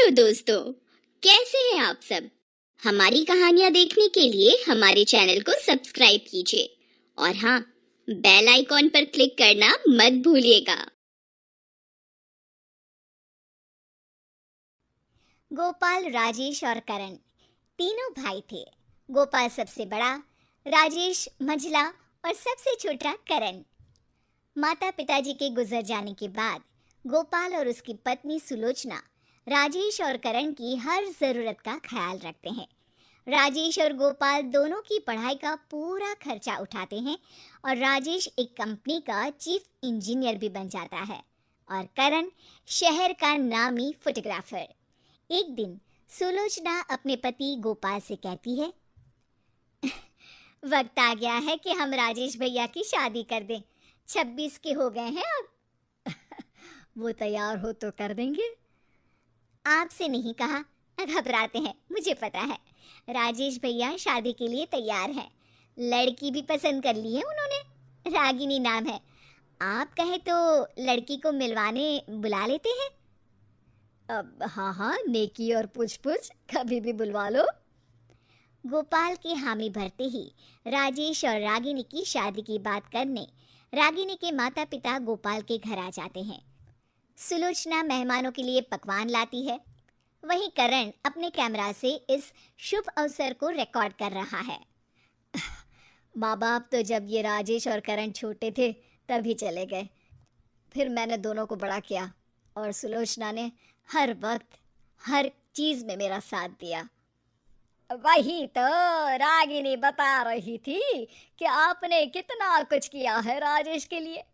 Hello दोस्तों, कैसे हैं आप सब। हमारी कहानियां देखने के लिए हमारे चैनल को सब्सक्राइब कीजिए और हाँ, बेल आइकॉन पर क्लिक करना मत भूलिएगा। गोपाल, राजेश और करण तीनों भाई थे। गोपाल सबसे बड़ा, राजेश मंझला और सबसे छोटा करण। माता पिताजी के गुजर जाने के बाद गोपाल और उसकी पत्नी सुलोचना राजेश और करण की हर ज़रूरत का ख्याल रखते हैं। राजेश और गोपाल दोनों की पढ़ाई का पूरा खर्चा उठाते हैं और राजेश एक कंपनी का चीफ इंजीनियर भी बन जाता है और करण शहर का नामी फोटोग्राफर। एक दिन सुलोचना अपने पति गोपाल से कहती है, वक्त आ गया है कि हम राजेश भैया की शादी कर दें। 26 के हो गए हैं अब। वो तैयार हो तो कर देंगे। आपसे नहीं कहा, घबराते हैं, मुझे पता है। राजेश भैया शादी के लिए तैयार हैं। लड़की भी पसंद कर ली है उन्होंने, रागिनी नाम है। आप कहें तो लड़की को मिलवाने बुला लेते हैं। अब हाँ, नेकी और पूछ पूछ कभी भी बुलवा लो। गोपाल की हामी भरते ही राजेश और रागिनी की शादी की बात करने रागिनी के माता पिता गोपाल के घर आ जाते हैं। सुलोचना मेहमानों के लिए पकवान लाती है, वहीं करण अपने कैमरा से इस शुभ अवसर को रिकॉर्ड कर रहा है। माँ बाप तो जब ये राजेश और करण छोटे थे तभी चले गए, फिर मैंने दोनों को बड़ा किया और सुलोचना ने हर वक्त हर चीज़ में मेरा साथ दिया। वही तो रागिनी बता रही थी कि आपने कितना कुछ किया है राजेश के लिए।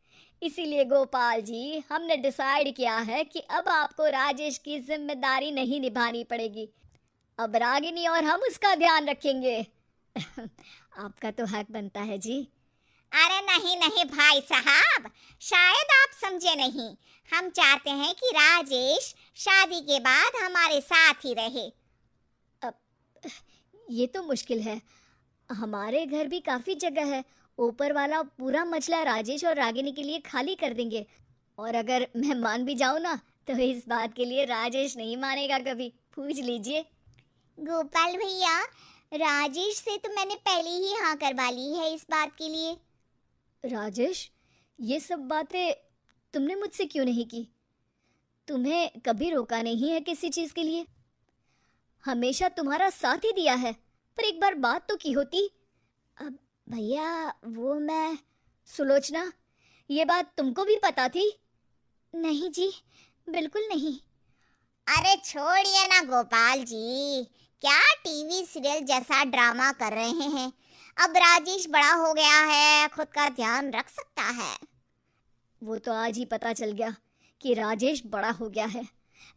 इसीलिए गोपाल जी, हमने डिसाइड किया है कि अब आपको राजेश की जिम्मेदारी नहीं निभानी पड़ेगी। अब रागिनी और हम उसका ध्यान रखेंगे। आपका तो हक बनता है जी। अरे नहीं नहीं भाई साहब, शायद आप समझे नहीं। हम चाहते हैं कि राजेश शादी के बाद हमारे साथ ही रहे। ये तो मुश्किल है, हमारे घर भी काफ़ी जगह है। ऊपर वाला पूरा मचला राजेश और रागिनी के लिए खाली कर देंगे, और अगर मैं मान भी जाऊँ ना तो इस बात के लिए राजेश नहीं मानेगा कभी, पूछ लीजिए। गोपाल भैया, राजेश से तो मैंने पहले ही हाँ करवा ली है इस बात के लिए। राजेश, ये सब बातें तुमने मुझसे क्यों नहीं की? तुम्हें कभी रोका नहीं है किसी चीज़ के लिए, हमेशा तुम्हारा साथ ही दिया है, पर एक बार बात तो की होती। अब भैया वो मैं। सुलोचना, ये बात तुमको भी पता थी? नहीं जी, बिल्कुल नहीं। अरे छोड़िए ना गोपाल जी, क्या टीवी सीरियल जैसा ड्रामा कर रहे हैं। अब राजेश बड़ा हो गया है, खुद का ध्यान रख सकता है। वो तो आज ही पता चल गया कि राजेश बड़ा हो गया है।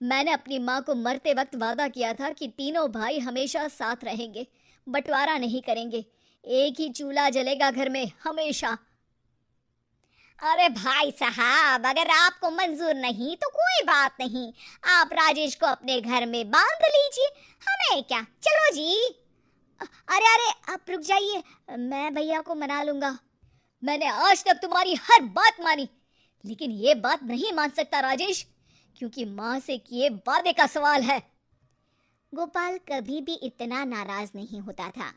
मैंने अपनी माँ को मरते वक्त वादा किया था कि तीनों भाई हमेशा साथ रहेंगे, बंटवारा नहीं करेंगे, एक ही चूल्हा जलेगा घर में हमेशा। अरे भाई साहब, अगर आपको मंजूर नहीं तो कोई बात नहीं, आप राजेश को अपने घर में बांध लीजिए, हमें क्या, चलो जी। अरे अरे, आप रुक जाइए, मैं भैया को मना लूंगा। मैंने आज तक तुम्हारी हर बात मानी, लेकिन ये बात नहीं मान सकता राजेश, क्योंकि माँ से किए वादे का सवाल है। गोपाल कभी भी इतना नाराज नहीं होता था।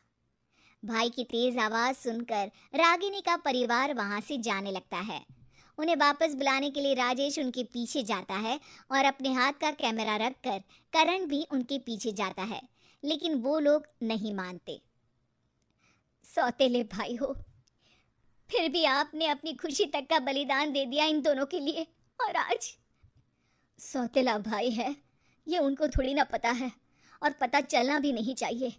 भाई की तेज आवाज सुनकर रागिनी का परिवार वहां से जाने लगता है। उन्हें वापस बुलाने के लिए राजेश उनके पीछे जाता है और अपने हाथ का कैमरा रखकर करण भी उनके पीछे जाता है, लेकिन वो लोग नहीं मानते। सौतेले भाई हो, फिर भी आपने अपनी खुशी तक का बलिदान दे दिया इन दोनों के लिए, और आज सौतेला भाई है ये उनको थोड़ी ना पता है, और पता चलना भी नहीं चाहिए,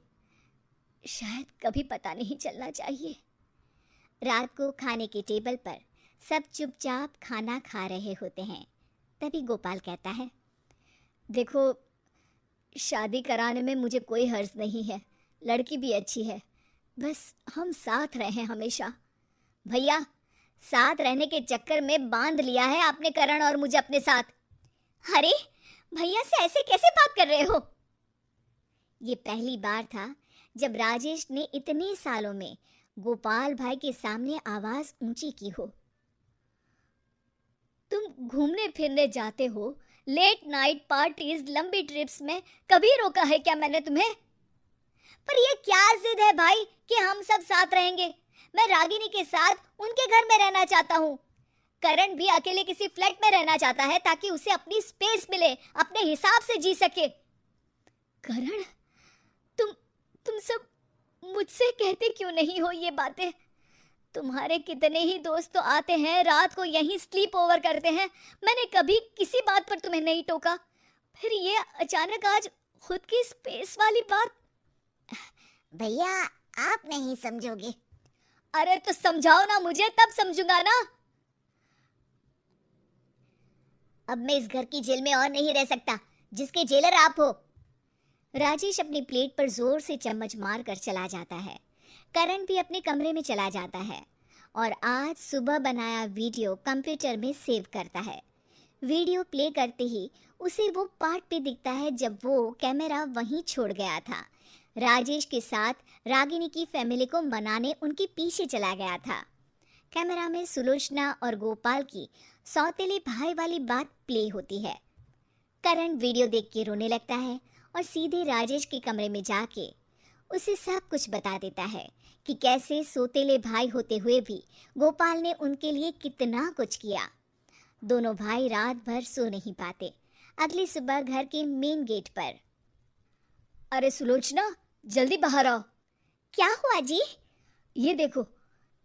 शायद कभी पता नहीं चलना चाहिए। रात को खाने के टेबल पर सब चुपचाप खाना खा रहे होते हैं। तभी गोपाल कहता है, देखो, शादी कराने में मुझे कोई हर्ज नहीं है, लड़की भी अच्छी है, बस हम साथ रहें हमेशा। भैया, साथ रहने के चक्कर में बांध लिया है आपने करण और मुझे अपने साथ। अरे भैया से ऐसे कैसे बात कर रहे हो? ये पहली बार था जब राजेश ने इतने सालों में गोपाल भाई के सामने आवाज ऊंची की हो। तुम घूमने फिरने जाते हो, लेट नाइट पार्टीज, लंबी ट्रिप्स में कभी रोका है क्या मैंने तुम्हें? पर ये क्या जिद है भाई कि हम सब साथ रहेंगे? मैं रागिनी के साथ उनके घर में रहना चाहता हूँ। करण भी अकेले किसी फ्लैट में रहना चाहता है ताकि उसे अपनी स्पेस मिले, अपने हिसाब से जी सके। करण, तुम सब मुझसे कहते क्यों नहीं हो ये बातें? तुम्हारे कितने ही दोस्त तो आते हैं, रात को यहीं स्लीप ओवर करते हैं। मैंने कभी किसी बात पर तुम्हें नहीं टोका, फिर ये अचानक आज खुद की स्पेस वाली बात। भैया, आप नहीं समझोगे। अरे तो समझाओ ना मुझे, तब समझूंगा ना। अब मैं इस घर की जेल में और नहीं रह सकता जिसके जेलर आप हो। राजेश अपनी प्लेट पर जोर से चम्मच मार कर चला जाता है। करण भी अपने कमरे में चला जाता है और आज सुबह बनाया वीडियो कंप्यूटर में सेव करता है। वीडियो प्ले करते ही उसे वो पार्ट भी दिखता है जब वो कैमरा वहीं छोड़ गया था। राजेश के साथ रागिनी की फैमिली को मनाने उनके पीछे चला गया था। कैमरा में सुलोचना और गोपाल की सौतेले भाई वाली बात प्ले होती है। करण वीडियो देख के रोने लगता है और सीधे राजेश के कमरे में जाके उसे सब कुछ बता देता है कि कैसे सौतेले भाई होते हुए भी गोपाल ने उनके लिए कितना कुछ किया। दोनों भाई रात भर सो नहीं पाते। अगली सुबह घर के मेन गेट पर, अरे सुलोचना, जल्दी बाहर आओ। क्या हुआ जी? ये देखो,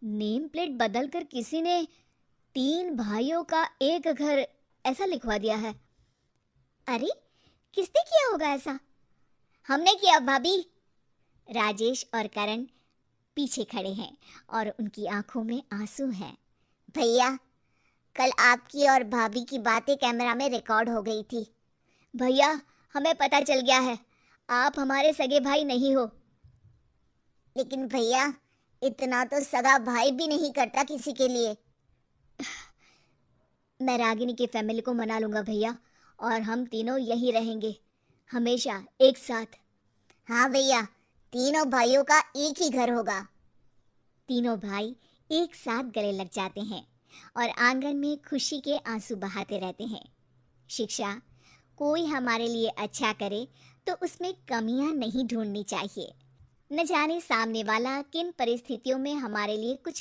नेम प्लेट बदलकर किसी ने 3 भाइयों का एक घर ऐसा लिखवा दिया है। अरे, किसने किया होगा ऐसा? हमने किया भाभी। राजेश और करण पीछे खड़े हैं और उनकी आंखों में आंसू हैं। भैया, कल आपकी और भाभी की बातें कैमरा में रिकॉर्ड हो गई थी। भैया, हमें पता चल गया है, आप हमारे सगे भाई नहीं हो। लेकिन भैया, इतना तो सगा भाई भी नहीं करता किसी के लिए। मैं रागिनी की फैमिली को मना लूंगा भैया, और हम तीनों यहीं रहेंगे हमेशा एक साथ। हाँ भैया, तीनों भाइयों का एक ही घर होगा। तीनों भाई एक साथ गले लग जाते हैं और आंगन में खुशी के आंसू बहाते रहते हैं। शिक्षा, कोई हमारे लिए अच्छा करे तो उसमें कमियां नहीं ढूंढनी चाहिए। न जाने सामने वाला किन परिस्थितियों में हमारे लिए कुछ